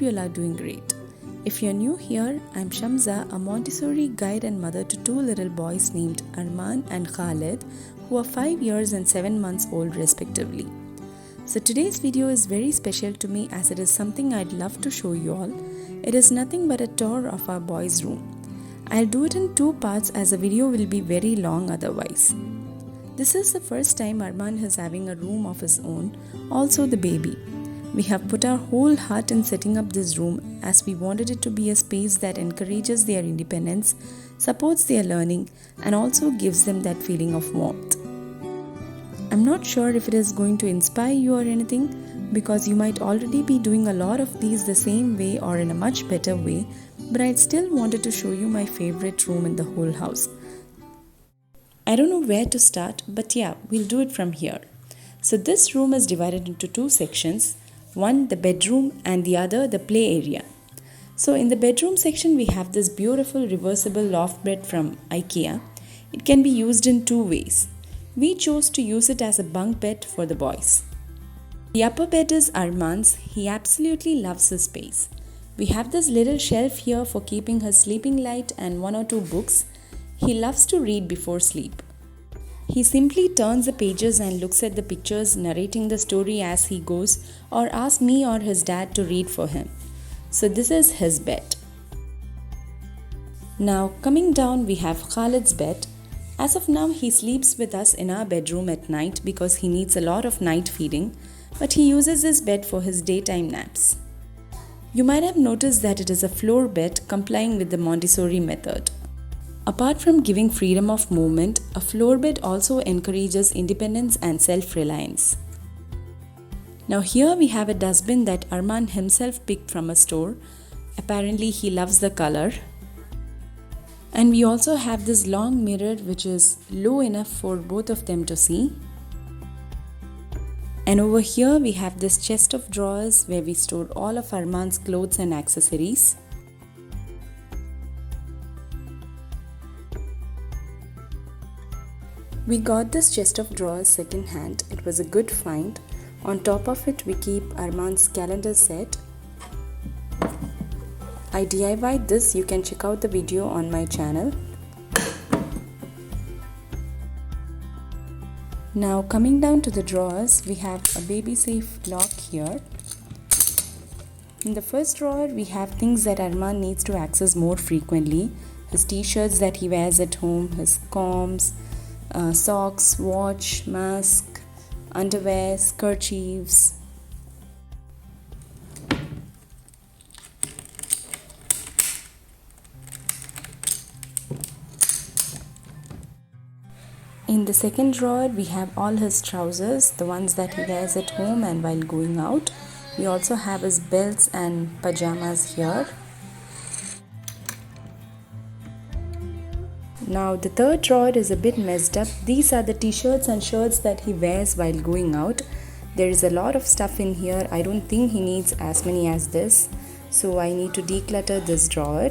you all are doing great. If you're new here, I'm Shamsa, a Montessori guide and mother to two little boys named Arman and Khalid, who are 5 years and 7 months old respectively. So today's video is very special to me as it is something I'd love to show you all. It is nothing but a tour of our boys' room. I'll do it in 2 parts as the video will be very long otherwise. This is the first time Arman is having a room of his own, also the baby. We have put our whole heart in setting up this room as we wanted it to be a space that encourages their independence, supports their learning, and also gives them that feeling of warmth. I'm not sure if it is going to inspire you or anything, because you might already be doing a lot of these the same way or in a much better way, but I still wanted to show you my favorite room in the whole house. I don't know where to start, but yeah, we'll do it from here. So this room is divided into 2 sections, one the bedroom and the other the play area. So in the bedroom section we have this beautiful reversible loft bed from IKEA. It can be used in 2 ways. We chose to use it as a bunk bed for the boys. The upper bed is Arman's. He absolutely loves his space. We have this little shelf here for keeping his sleeping light and 1 or 2 books. He loves to read before sleep. He simply turns the pages and looks at the pictures narrating the story as he goes, or asks me or his dad to read for him. So this is his bed. Now coming down we have Khalid's bed. As of now he sleeps with us in our bedroom at night because he needs a lot of night feeding, but he uses this bed for his daytime naps. You might have noticed that it is a floor bed complying with the Montessori method. Apart from giving freedom of movement, a floor bed also encourages independence and self-reliance. Now here we have a dustbin that Arman himself picked from a store. Apparently he loves the color. And we also have this long mirror which is low enough for both of them to see. And over here we have this chest of drawers where we store all of Arman's clothes and accessories. We got this chest of drawers second hand. It was a good find. On top of it we keep Arman's calendar set. I DIY'd this. You can check out the video on my channel. Now coming down to the drawers, we have a baby safe lock here. In the first drawer we have things that Arman needs to access more frequently. His t-shirts that he wears at home, his combs, socks, watch, mask, underwear, kerchiefs. In the second drawer we have all his trousers, the ones that he wears at home and while going out. We also have his belts and pajamas here. Now the third drawer is a bit messed up. These are the t-shirts and shirts that he wears while going out. There is a lot of stuff in here. I don't think he needs as many as this. So I need to declutter this drawer.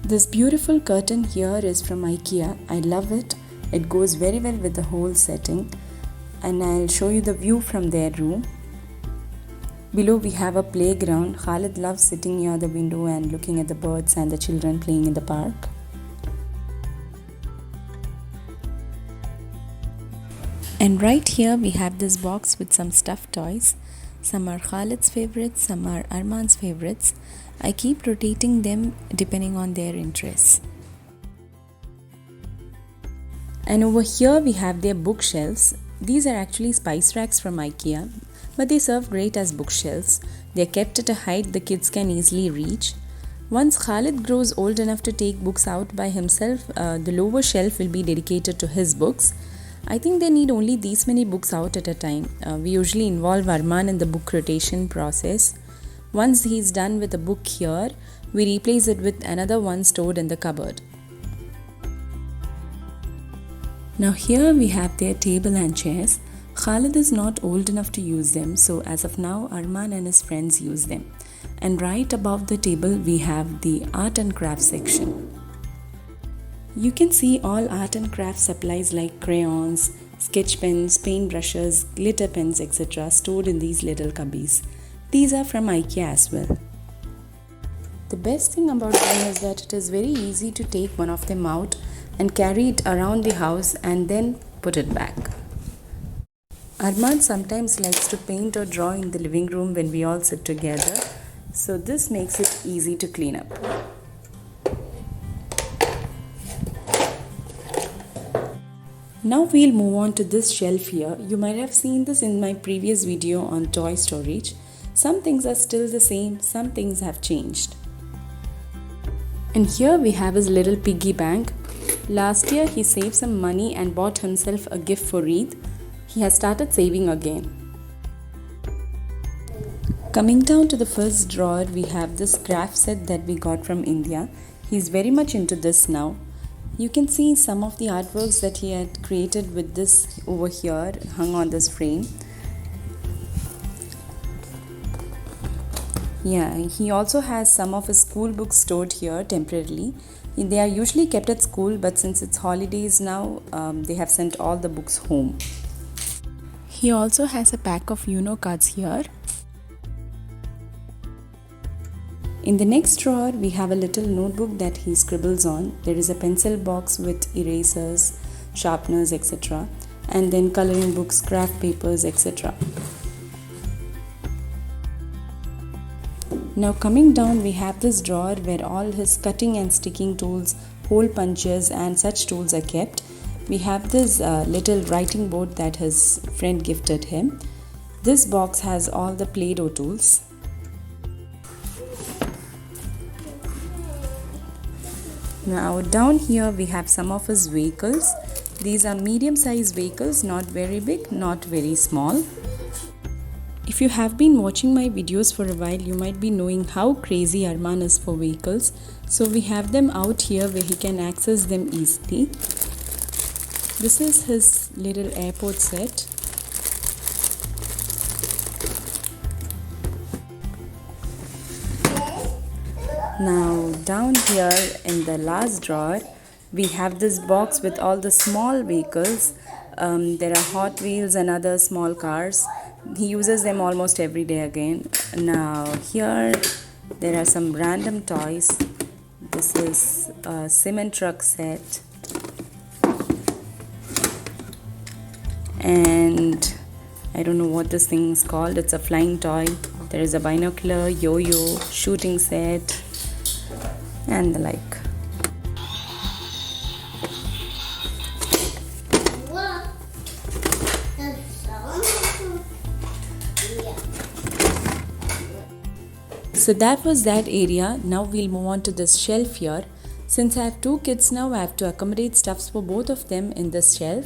This beautiful curtain here is from IKEA. I love it. It goes very well with the whole setting. And I'll show you the view from their room. Below we have a playground. Khalid loves sitting near the window and looking at the birds and the children playing in the park. And right here we have this box with some stuffed toys. Some are Khalid's favorites, some are Arman's favorites. I keep rotating them depending on their interests. And over here we have their bookshelves. These are actually spice racks from IKEA, but they serve great as bookshelves. They are kept at a height the kids can easily reach. Once Khalid grows old enough to take books out by himself, the lower shelf will be dedicated to his books. I think they need only these many books out at a time. We usually involve Arman in the book rotation process. Once he's done with a book here, we replace it with another one stored in the cupboard. Now here we have their table and chairs. Khalid is not old enough to use them, so as of now Arman and his friends use them. And right above the table we have the art and craft section. You can see all art and craft supplies like crayons, sketch pens, paint brushes, glitter pens, etc. stored in these little cubbies. These are from IKEA as well. The best thing about them is that it is very easy to take one of them out and carry it around the house and then put it back. Arman sometimes likes to paint or draw in the living room when we all sit together, so this makes it easy to clean up. Now we'll move on to this shelf here. You might have seen this in my previous video on toy storage. Some things are still the same, some things have changed. And here we have his little piggy bank. Last year he saved some money and bought himself a gift for Eid. He has started saving again. Coming down to the first drawer, we have this craft set that we got from India. He's very much into this now. You can see some of the artworks that he had created with this over here hung on this frame. Yeah, he also has some of his school books stored here temporarily. They are usually kept at school, but since it's holidays now, they have sent all the books home. He also has a pack of cards here. In the next drawer, we have a little notebook that he scribbles on. There is a pencil box with erasers, sharpeners, etc. And then coloring books, craft papers, etc. Now coming down, we have this drawer where all his cutting and sticking tools, hole punches and such tools are kept. We have this little writing board that his friend gifted him. This box has all the Play-Doh tools. Now down here we have some of his vehicles. These are medium-sized vehicles, not very big, not very small. If you have been watching my videos for a while, you might be knowing how crazy Arman is for vehicles. So we have them out here where he can access them easily. This is his little airport set. Now down here in the last drawer, we have this box with all the small vehicles. There are Hot Wheels and other small cars. He uses them almost every day again. Now here there are some random toys. This is a cement truck set. And I don't know what this thing is called. It's a flying toy. There is a binocular, yo-yo, shooting set, and the like. So that was that area. Now we'll move on to this shelf here. Since I have two kids now, I have to accommodate stuffs for both of them in this shelf.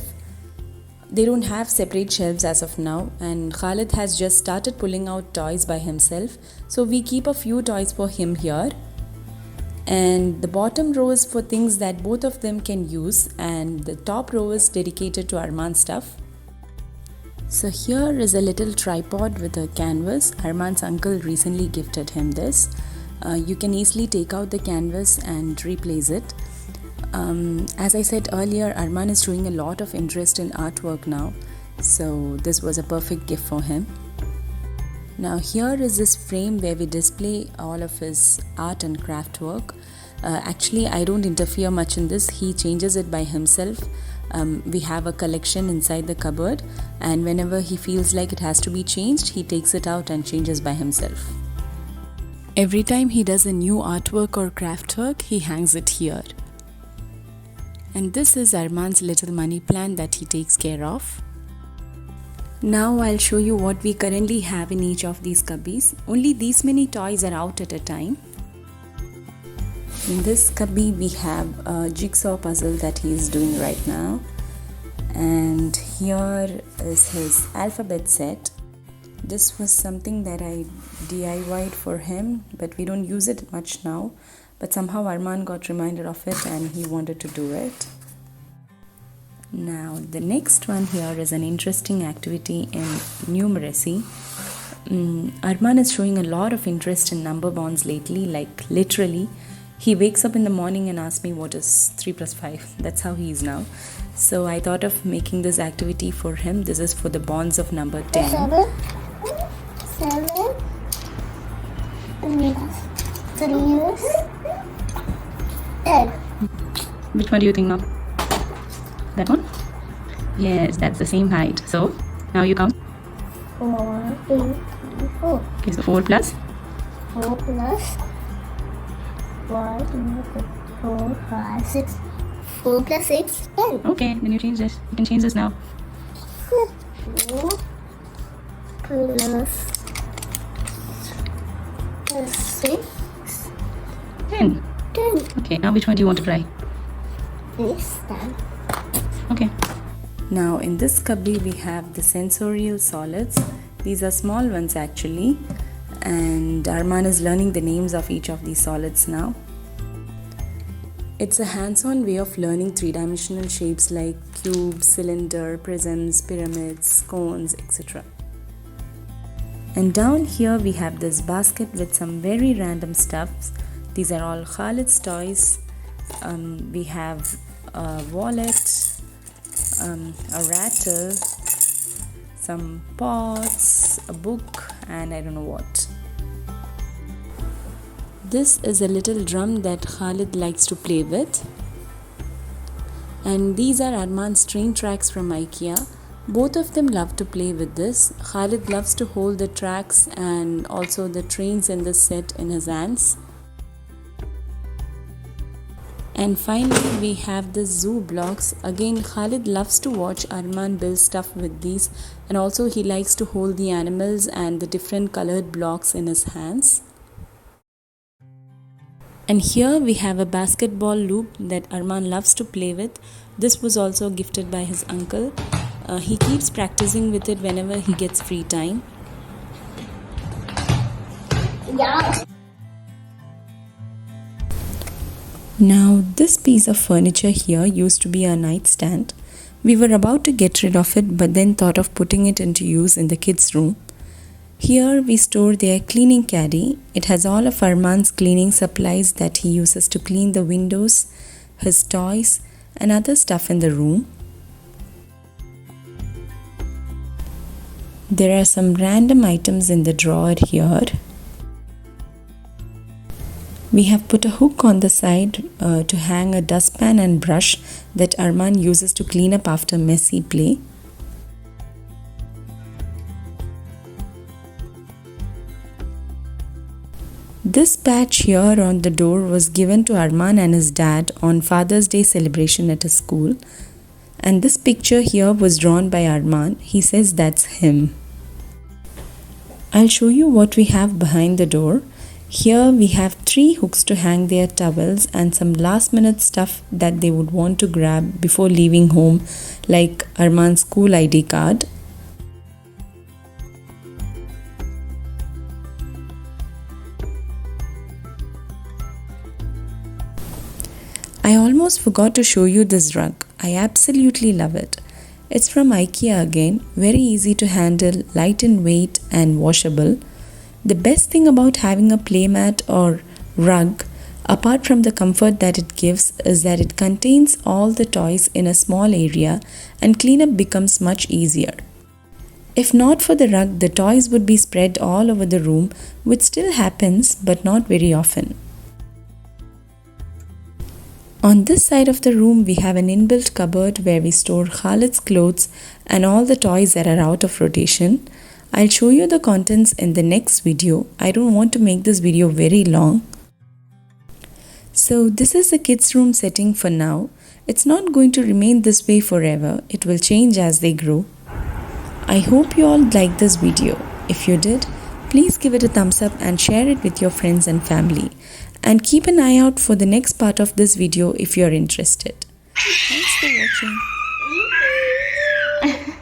They don't have separate shelves as of now, and Khalid has just started pulling out toys by himself. So we keep a few toys for him here. And the bottom row is for things that both of them can use, and the top row is dedicated to Arman stuff. So here is a little tripod with a canvas. Arman's uncle recently gifted him this. You can easily take out the canvas and replace it. As I said earlier, Arman is showing a lot of interest in artwork now, so this was a perfect gift for him. Now here is this frame where we display all of his art and craft work. Actually, I don't interfere much in this. He changes it by himself. We have a collection inside the cupboard, and whenever he feels like it has to be changed, he takes it out and changes by himself. Every time he does a new artwork or craft work, he hangs it here. And this is Arman's little money plant that he takes care of. Now I'll show you what we currently have in each of these cubbies. Only these many toys are out at a time. In this cubby we have a jigsaw puzzle that he is doing right now. And here is his alphabet set. This was something that I DIY'd for him, but we don't use it much now. But somehow Arman got reminded of it and he wanted to do it. Now the next one here is an interesting activity in numeracy. Arman is showing a lot of interest in number bonds lately, like literally. He wakes up in the morning and asks me what is 3 plus 5. That's how he is now. So I thought of making this activity for him. This is for the bonds of number 10. 7, 3, 10. Which one do you think now? That one? Yes, that's the same height. So now you count. 4, 3, 4. Okay, so 4 plus 4 plus 1, 2, 3, 4, 5, 6. 4 plus 6, 10. Okay, then you change this. You can change this now. 4 plus 6, 10. 10. Okay, now which one do you want to try? This time. Okay. Now in this cubby we have the sensorial solids. These are small ones actually, and Arman is learning the names of each of these solids now. It's a hands-on way of learning three-dimensional shapes like cubes, cylinder, prisms, pyramids, cones, etc. And down here we have this basket with some very random stuffs. These are all Khalid's toys. We have a wallet, a rattle, some pots, a book, and I don't know what. This is a little drum that Khalid likes to play with. And these are Arman's train tracks from IKEA. Both of them love to play with this. Khalid loves to hold the tracks and also the trains in this set in his hands. And finally we have the zoo blocks. Again, Khalid loves to watch Arman build stuff with these, and also he likes to hold the animals and the different colored blocks in his hands. And here we have a basketball loop that Arman loves to play with. This was also gifted by his uncle. He keeps practicing with it whenever he gets free time. Yeah. Now this piece of furniture here used to be a nightstand. We were about to get rid of it, but then thought of putting it into use in the kids' room. Here we store their cleaning caddy. It has all of Arman's cleaning supplies that he uses to clean the windows, his toys, and other stuff in the room. There are some random items in the drawer here. We have put a hook on the side to hang a dustpan and brush that Arman uses to clean up after messy play. This patch here on the door was given to Arman and his dad on Father's Day celebration at his school. And this picture here was drawn by Arman. He says that's him. I'll show you what we have behind the door. Here we have 3 hooks to hang their towels and some last minute stuff that they would want to grab before leaving home, like Arman's school ID card. I almost forgot to show you this rug. I absolutely love it. It's from IKEA again, very easy to handle, light in weight and washable. The best thing about having a playmat or rug, apart from the comfort that it gives, is that it contains all the toys in a small area and cleanup becomes much easier. If not for the rug, the toys would be spread all over the room, which still happens but not very often. On this side of the room, we have an inbuilt cupboard where we store Khalid's clothes and all the toys that are out of rotation. I'll show you the contents in the next video. I don't want to make this video very long. So this is the kids' room setting for now. It's not going to remain this way forever. It will change as they grow. I hope you all liked this video. If you did, please give it a thumbs up and share it with your friends and family. And keep an eye out for the next part of this video if you're interested. Thanks for watching.